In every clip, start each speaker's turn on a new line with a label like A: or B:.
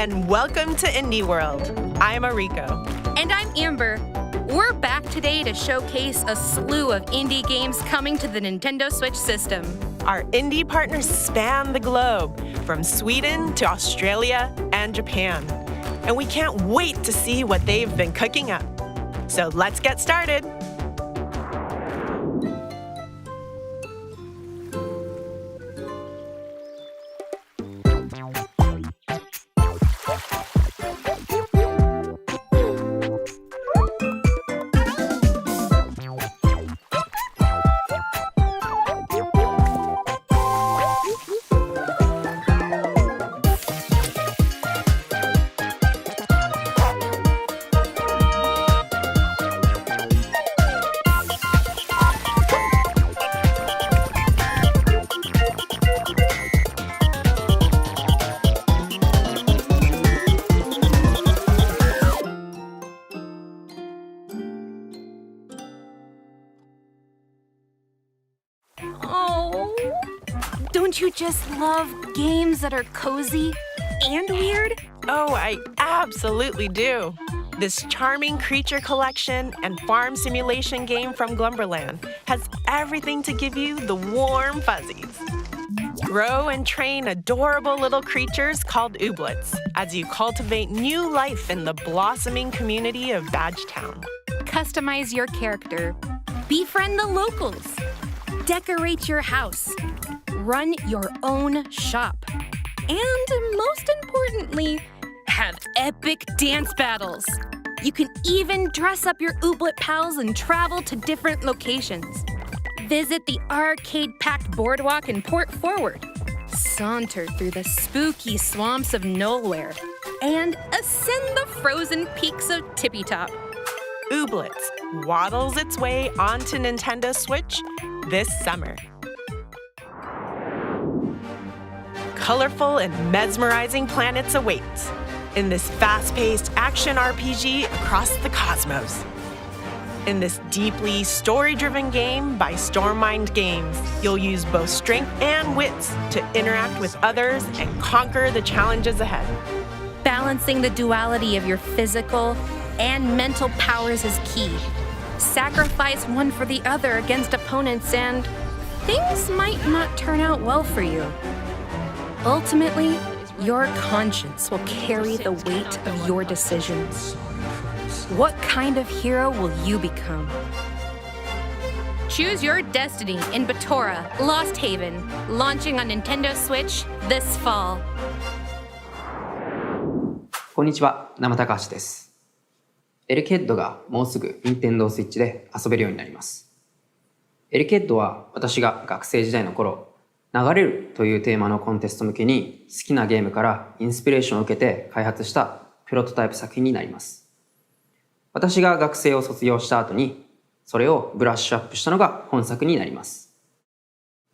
A: and welcome to Indie World. I'm Ariko.
B: And I'm Amber. We're back today to showcase a slew of indie games coming to the Nintendo Switch system.
A: Our indie partners span the globe, from Sweden to Australia and Japan. And we can't wait to see what they've been cooking up. So let's get started.
B: Don't you just love games that are cozy and weird?
A: Oh, I absolutely do. This charming creature collection and farm simulation game from Gumbrella has everything to give you the warm fuzzies. Grow and train adorable little creatures called Ooblets as you cultivate new life in the blossoming community of Badgetown.
B: Customize your character, befriend the locals, decorate your house, run your own shop, and most importantly, have epic dance battles. You can even dress up your Ooblet pals and travel to different locations. Visit the arcade-packed boardwalk in Port Forward, saunter through the spooky swamps of Nowhere, and ascend the frozen peaks of Tippy Top.
A: Ooblets waddles its way onto Nintendo Switch this summer. Colorful and mesmerizing planets await in this fast-paced action RPG across the cosmos. In this deeply story-driven game by Stormmind Games, you'll use both strength and wits to interact with others and conquer the challenges ahead.
B: Balancing the duality of your physical and mental powers is key. Sacrifice one for the other against opponents and things might not turn out well for you. Ultimately, your conscience will carry the weight of your decisions. What kind of hero will you become? Choose your destiny in Batora, Lost Haven, launching on Nintendo Switch this fall.
C: こんにちは、生高橋です。エルケッドがもうすぐ Nintendo Switch で遊べるようになります。エルケッドは私が学生時代の頃、流れるというテーマのコンテスト向けに好きなゲームからインスピレーションを受けて開発したプロトタイプ作品になります。私が学生を卒業した後にそれをブラッシュアップしたのが本作になります。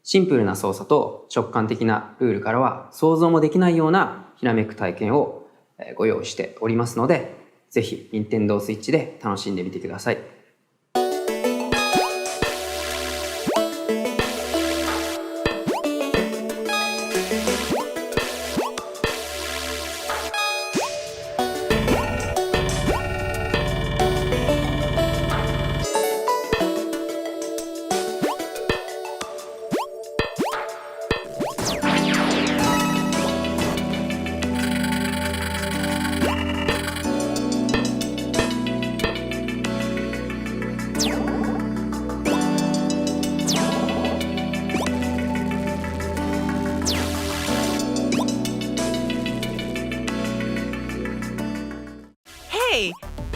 C: シンプルな操作と直感的なルールからは想像もできないようなひらめく体験をご用意しておりますので、ぜひ Nintendo Switch で楽しんでみてください。
A: Hey,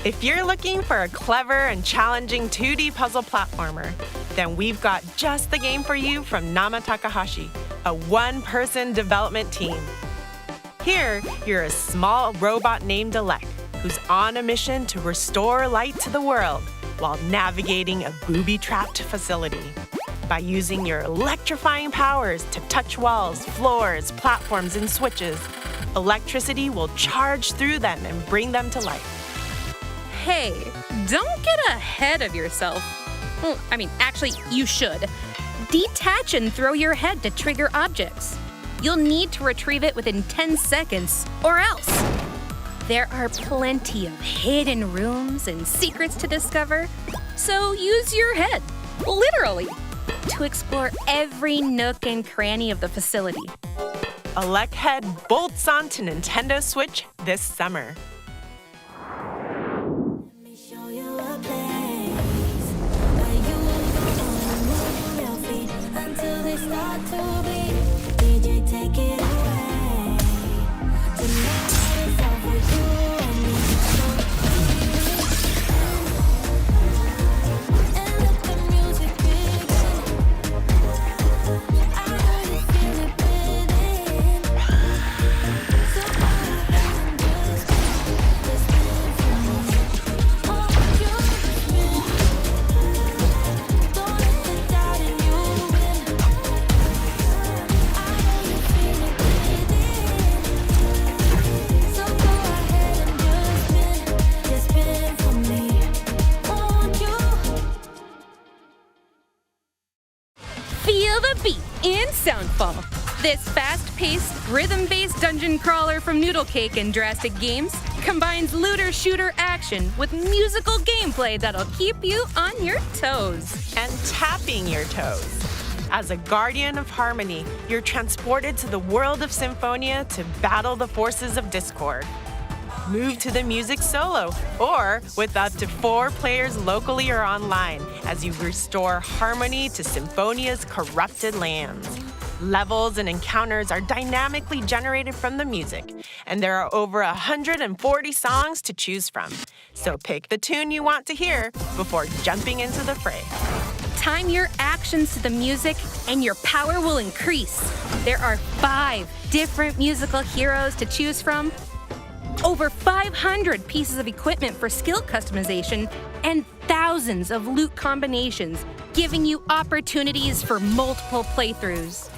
A: if you're looking for a clever and challenging 2D puzzle platformer, then we've got just the game for you from Nama Takahashi, a one-person development team. Here, you're a small robot named Alec, who's on a mission to restore light to the world while navigating a booby-trapped facility. By using your electrifying powers to touch walls, floors, platforms, and switches, electricity will charge through them and bring them to life.
B: Hey, don't get ahead of yourself. Well, actually, you should. Detach and throw your head to trigger objects. You'll need to retrieve it within 10 seconds, or else. There are plenty of hidden rooms and secrets to discover, so use your head, literally, to explore every nook and cranny of the facility.
A: Alec Head bolts onto Nintendo Switch this summer.
B: Feel the beat in Soundfall. This fast-paced, rhythm-based dungeon crawler from Noodle Cake and Drastic Games combines looter-shooter action with musical gameplay that'll keep you on your toes.
A: And tapping your toes. As a guardian of harmony, you're transported to the world of Symphonia to battle the forces of discord. Move to the music solo, or with up to 4 players locally or online as you restore harmony to Symphonia's corrupted lands. Levels and encounters are dynamically generated from the music, and there are over 140 songs to choose from. So pick the tune you want to hear before jumping into the fray.
B: Time your actions to the music, and your power will increase. There are 5 different musical heroes to choose from, over 500 pieces of equipment for skill customization, and thousands of loot combinations, giving you opportunities for multiple playthroughs.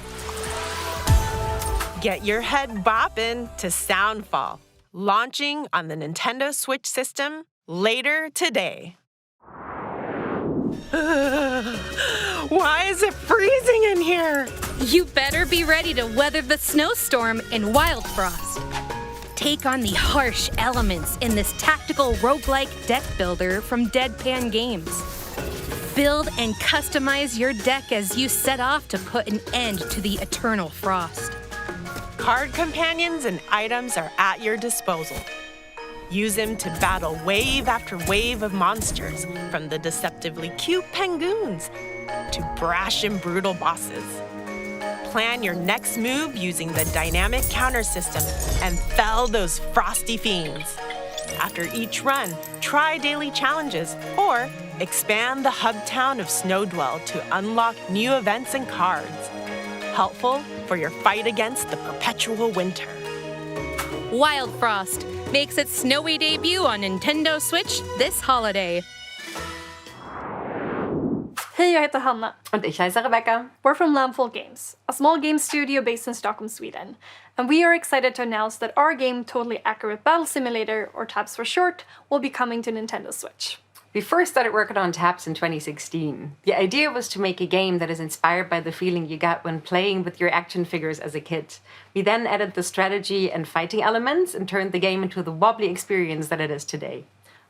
A: Get your head bopping to Soundfall, launching on the Nintendo Switch system later today. Why is it freezing in here?
B: You better be ready to weather the snowstorm in Wild Frost. Take on the harsh elements in this tactical roguelike deck builder from Deadpan Games. Build and customize your deck as you set off to put an end to the eternal frost.
A: Card companions and items are at your disposal. Use them to battle wave after wave of monsters, from the deceptively cute penguins to brash and brutal bosses. Plan your next move using the dynamic counter system and fell those frosty fiends. After each run, try daily challenges or expand the hub town of Snowdwell to unlock new events and cards. Helpful for your fight against the perpetual winter.
B: Wild Frost makes its snowy debut on Nintendo Switch this holiday.
D: Hej, jag heter Hanna.
E: Und ich heiße Rebecca.
D: We're from Soundfall Games, a small game studio based in Stockholm, Sweden. And we are excited to announce that our game, Totally Accurate Battle Simulator, or TAPS for short, will be coming to Nintendo Switch.
E: We first started working on TAPS in 2016. The idea was to make a game that is inspired by the feeling you got when playing with your action figures as a kid. We then added the strategy and fighting elements and turned the game into the wobbly experience that it is today.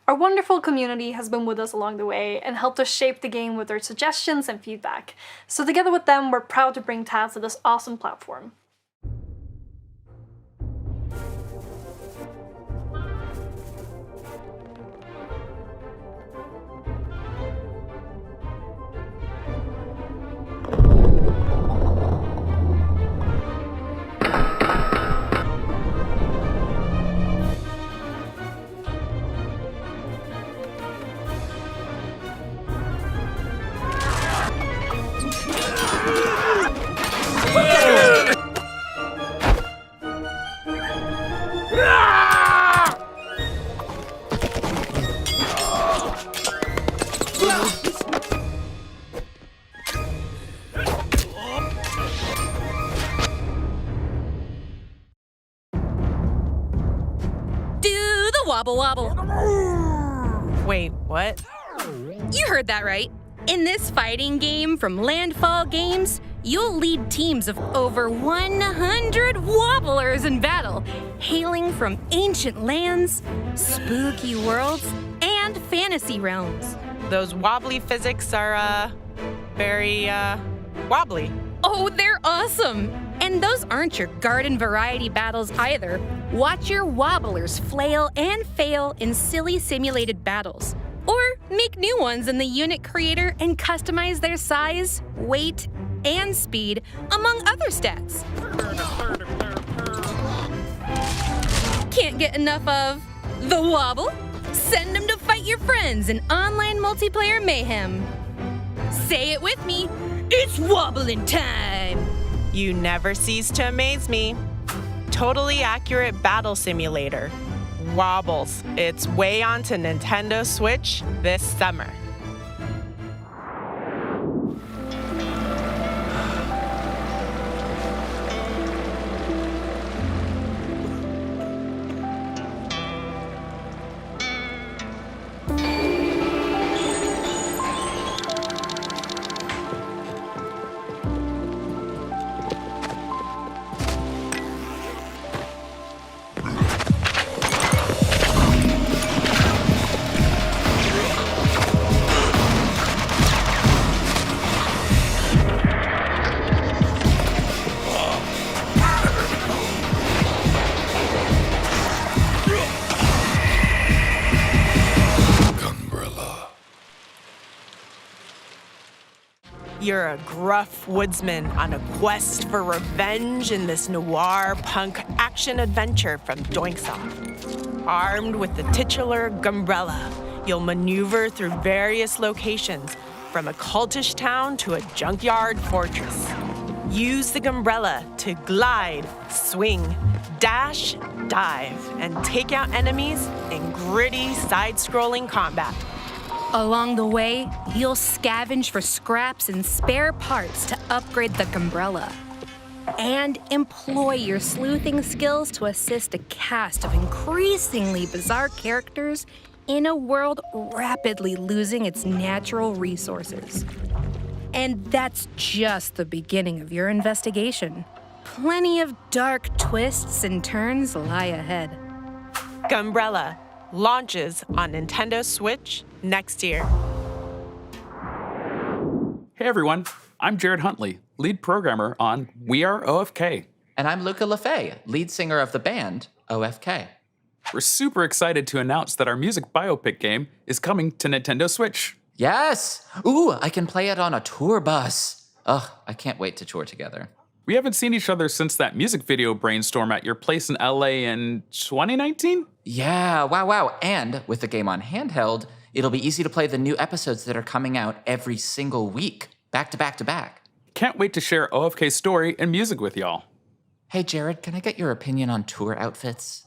D: Our wonderful community has been with us along the way and helped us shape the game with their suggestions and feedback. So together with them, we're proud to bring TAPS to this awesome platform.
B: Wobble wobble.
A: Wait, what?
B: You heard that right. In this fighting game from Landfall Games, you'll lead teams of over 100 wobblers in battle, hailing from ancient lands, spooky worlds, and fantasy realms.
A: Those wobbly physics are, very, wobbly.
B: Oh, they're awesome! And those aren't your garden variety battles either. Watch your wobblers flail and fail in silly simulated battles. Or make new ones in the unit creator and customize their size, weight, and speed, among other stats. Can't get enough of the wobble? Send them to fight your friends in online multiplayer mayhem. Say it with me, it's wobbling time!
A: You never cease to amaze me. Totally accurate battle simulator. Wobbles. It's way onto Nintendo Switch this summer. You're a gruff woodsman on a quest for revenge in this noir punk action-adventure from Doinksoft. Armed with the titular Gumbrella, you'll maneuver through various locations, from a cultish town to a junkyard fortress. Use the Gumbrella to glide, swing, dash, dive, and take out enemies in gritty side-scrolling combat.
B: Along the way, you'll scavenge for scraps and spare parts to upgrade the Gumbrella. And employ your sleuthing skills to assist a cast of increasingly bizarre characters in a world rapidly losing its natural resources. And that's just the beginning of your investigation. Plenty of dark twists and turns lie ahead.
A: Gumbrella launches on Nintendo Switch next year.
F: Hey everyone, I'm Jared Huntley, lead programmer on We Are OFK.
G: And I'm Luca LaFay, lead singer of the band OFK.
F: We're super excited to announce that our music biopic game is coming to Nintendo Switch.
G: Yes! Ooh, I can play it on a tour bus. Ugh, I can't wait to tour together.
F: We haven't seen each other since that music video brainstorm at your place in LA in 2019?
G: Yeah, wow. And with the game on handheld, it'll be easy to play the new episodes that are coming out every single week, back to back to back.
F: Can't wait to share OFK's story and music with y'all.
G: Hey Jared, can I get your opinion on tour outfits?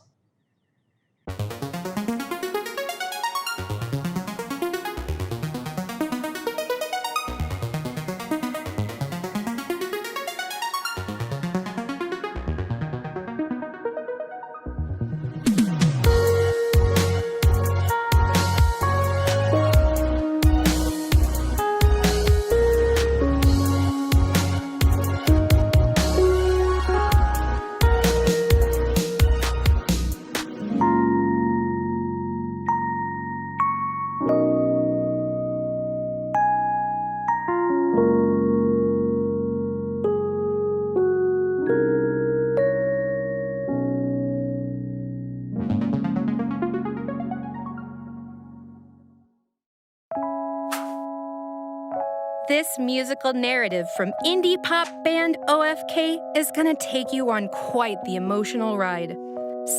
B: This musical narrative from indie pop band OFK is gonna take you on quite the emotional ride.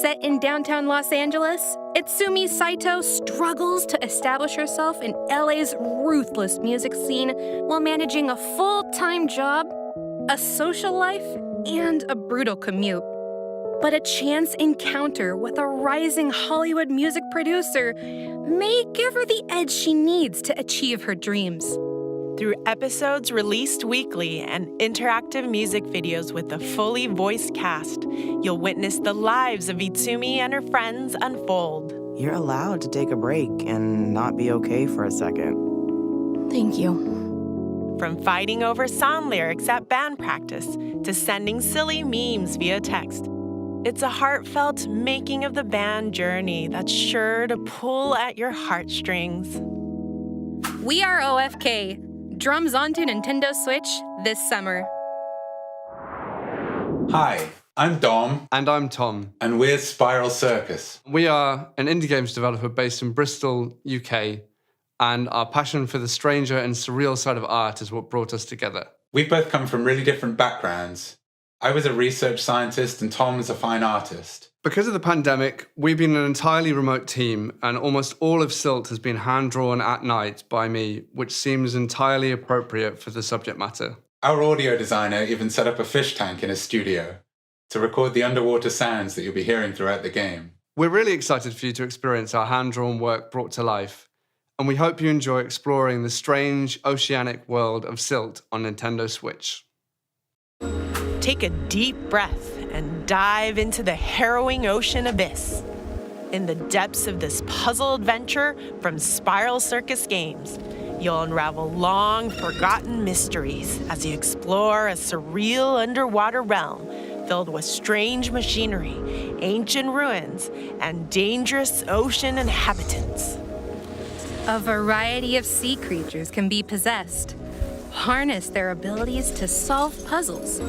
B: Set in downtown Los Angeles, Itsumi Saito struggles to establish herself in LA's ruthless music scene while managing a full-time job, a social life, and a brutal commute. But a chance encounter with a rising Hollywood music producer may give her the edge she needs to achieve her dreams.
A: Through episodes released weekly and interactive music videos with a fully voiced cast, you'll witness the lives of Itsumi and her friends unfold.
H: You're allowed to take a break and not be okay for a second.
B: Thank you.
A: From fighting over song lyrics at band practice to sending silly memes via text, It's a heartfelt making of the band journey that's sure to pull at your heartstrings.
B: We are OFK. Drums onto Nintendo Switch this summer.
I: Hi, I'm Dom.
J: And I'm Tom.
I: And we're Spiral Circus.
J: We are an indie games developer based in Bristol, UK, and our passion for the stranger and surreal side of art is what brought us together.
I: We both come from really different backgrounds. I was a research scientist and Tom is a fine artist.
J: Because of the pandemic, we've been an entirely remote team, and almost all of Silt has been hand-drawn at night by me, which seems entirely appropriate for the subject matter.
I: Our audio designer even set up a fish tank in his studio to record the underwater sounds that you'll be hearing throughout the game.
J: We're really excited for you to experience our hand-drawn work brought to life, and we hope you enjoy exploring the strange oceanic world of Silt on Nintendo Switch.
A: Take a deep breath and dive into the harrowing ocean abyss. In the depths of this puzzle adventure from Spiral Circus Games, you'll unravel long-forgotten mysteries as you explore a surreal underwater realm filled with strange machinery, ancient ruins, and dangerous ocean inhabitants.
B: A variety of sea creatures can be possessed. Harness their abilities to solve puzzles,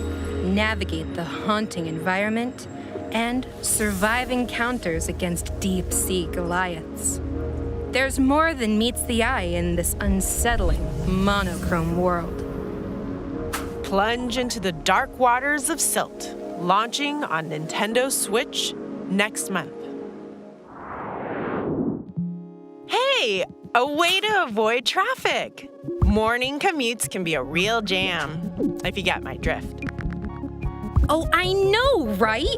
B: navigate the haunting environment, and survive encounters against deep-sea Goliaths. There's more than meets the eye in this unsettling, monochrome world.
A: Plunge into the dark waters of Silt, launching on Nintendo Switch next month. Hey, a way to avoid traffic. Morning commutes can be a real jam, if you get my drift.
B: Oh, I know, right?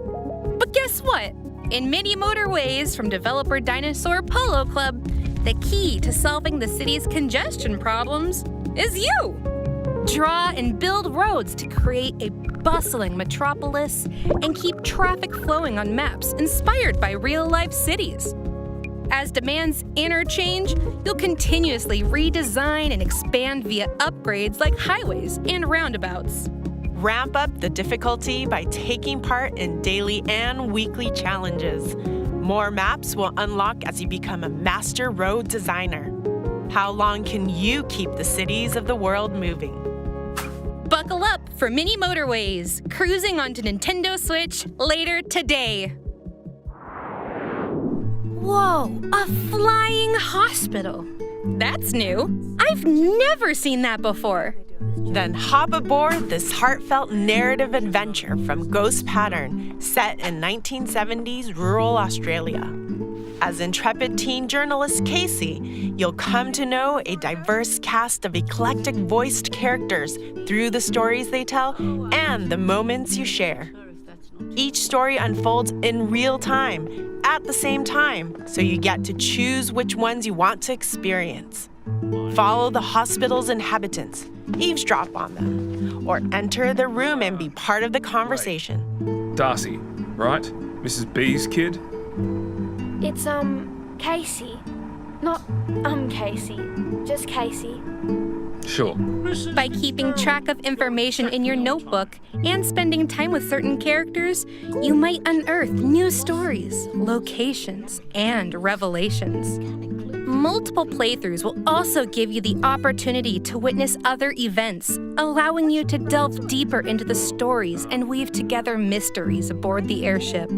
B: But guess what? In many Motorways from developer Dinosaur Polo Club, the key to solving the city's congestion problems is you. Draw and build roads to create a bustling metropolis and keep traffic flowing on maps inspired by real-life cities. As demands interchange, you'll continuously redesign and expand via upgrades like highways and roundabouts.
A: Ramp up the difficulty by taking part in daily and weekly challenges. More maps will unlock as you become a master road designer. How long can you keep the cities of the world moving?
B: Buckle up for Mini Motorways, cruising onto Nintendo Switch later today. Whoa, a flying hospital. That's new. I've never seen that before.
A: Then hop aboard this heartfelt narrative adventure from Ghost Pattern, set in 1970s rural Australia. As intrepid teen journalist Casey, you'll come to know a diverse cast of eclectic voiced characters through the stories they tell and the moments you share. Each story unfolds in real time, at the same time, so you get to choose which ones you want to experience. Follow the hospital's inhabitants, eavesdrop on them, or enter the room and be part of the conversation.
K: Darcy, right? Mrs. B's kid?
L: It's, Casey. Not, Casey. Just Casey.
K: Sure.
B: By keeping track of information in your notebook and spending time with certain characters, you might unearth new stories, locations, and revelations. Multiple playthroughs will also give you the opportunity to witness other events, allowing you to delve deeper into the stories and weave together mysteries aboard the airship.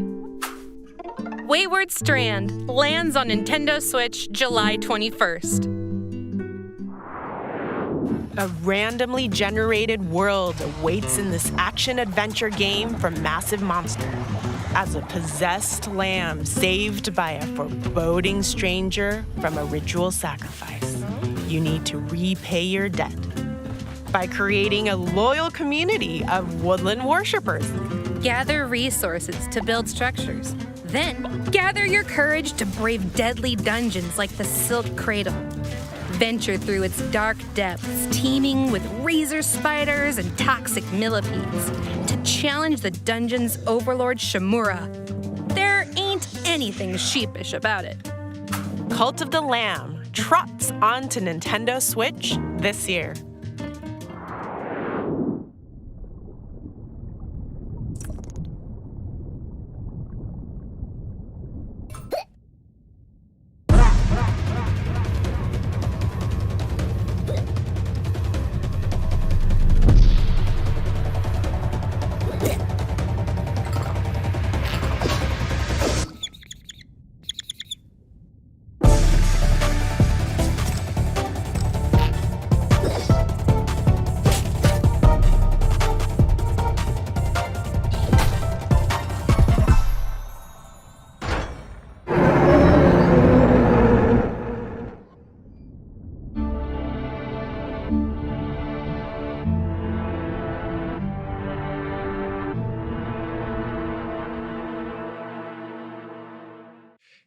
B: Wayward Strand lands on Nintendo Switch July 21st.
A: A randomly generated world awaits in this action-adventure game from Massive Monster. As a possessed lamb saved by a foreboding stranger from a ritual sacrifice, you need to repay your debt by creating a loyal community of woodland worshippers.
B: Gather resources to build structures. Then, gather your courage to brave deadly dungeons like the Silt Cradle. Venture through its dark depths, teeming with razor spiders and toxic millipedes, to challenge the dungeon's overlord Shimura. There ain't anything sheepish about it.
A: Cult of the Lamb trots onto Nintendo Switch this year.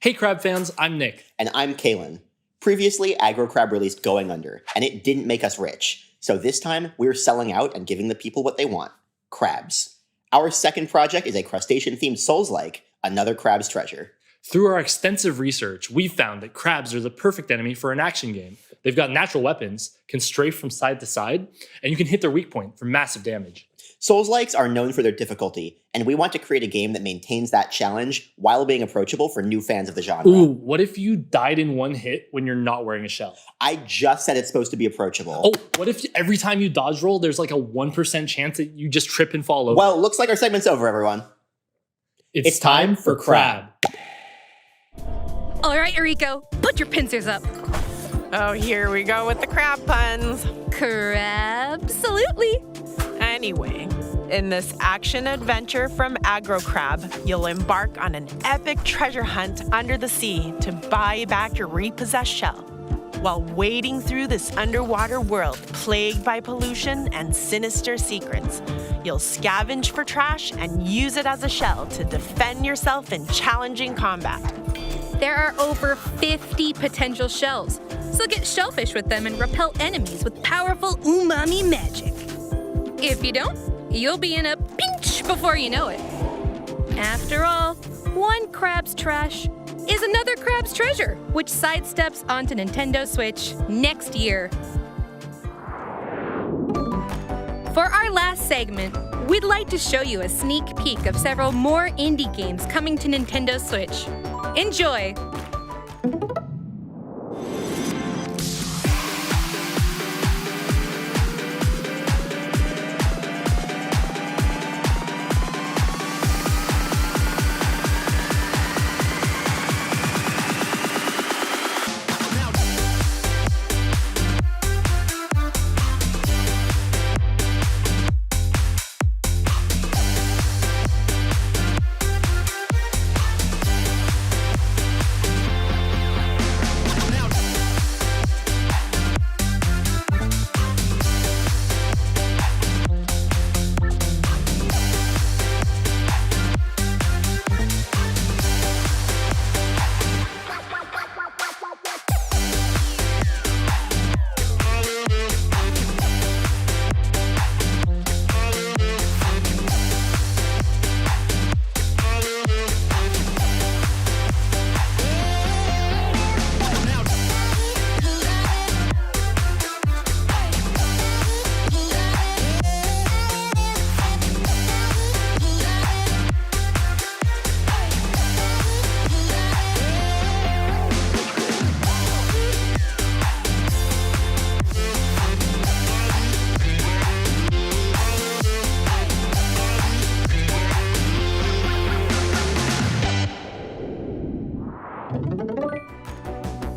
M: Hey Crab fans, I'm Nick.
N: And I'm Kalen. Previously, AgroCrab released Going Under, and it didn't make us rich. So this time, we're selling out and giving the people what they want. Crabs. Our second project is a crustacean-themed Souls-like, another crab's treasure.
M: Through our extensive research, we found that crabs are the perfect enemy for an action game. They've got natural weapons, can strafe from side to side, and you can hit their weak point for massive damage.
N: Souls-likes are known for their difficulty, and we want to create a game that maintains that challenge while being approachable for new fans of the genre.
M: Ooh, what if you died in one hit when you're not wearing a shell?
N: I just said it's supposed to be approachable.
M: Oh, what if every time you dodge roll, there's like a 1% chance that you just trip and fall over?
N: Well, looks like our segment's over, everyone.
M: It's time for Crab.
B: All right, Eriko, put your pincers up.
A: Oh, here we go with the crab puns.
B: Crab-absolutely.
A: Anyway, in this action-adventure from AgroCrab, you'll embark on an epic treasure hunt under the sea to buy back your repossessed shell. While wading through this underwater world plagued by pollution and sinister secrets, you'll scavenge for trash and use it as a shell to defend yourself in challenging combat.
B: There are over 50 potential shells, so get shellfish with them and repel enemies with powerful umami magic. If you don't, you'll be in a pinch before you know it. After all, one crab's trash is another crab's treasure, which sidesteps onto Nintendo Switch next year. For our last segment, we'd like to show you a sneak peek of several more indie games coming to Nintendo Switch. Enjoy!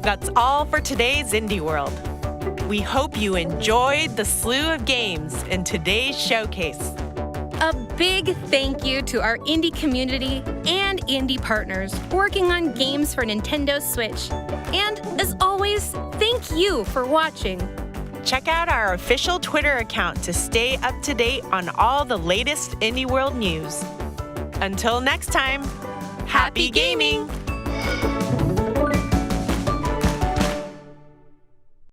A: That's all for today's Indie World. We hope you enjoyed the slew of games in today's showcase.
B: A big thank you to our indie community and indie partners working on games for Nintendo Switch. And as always, thank you for watching.
A: Check out our official Twitter account to stay up to date on all the latest Indie World news. Until next time, happy gaming!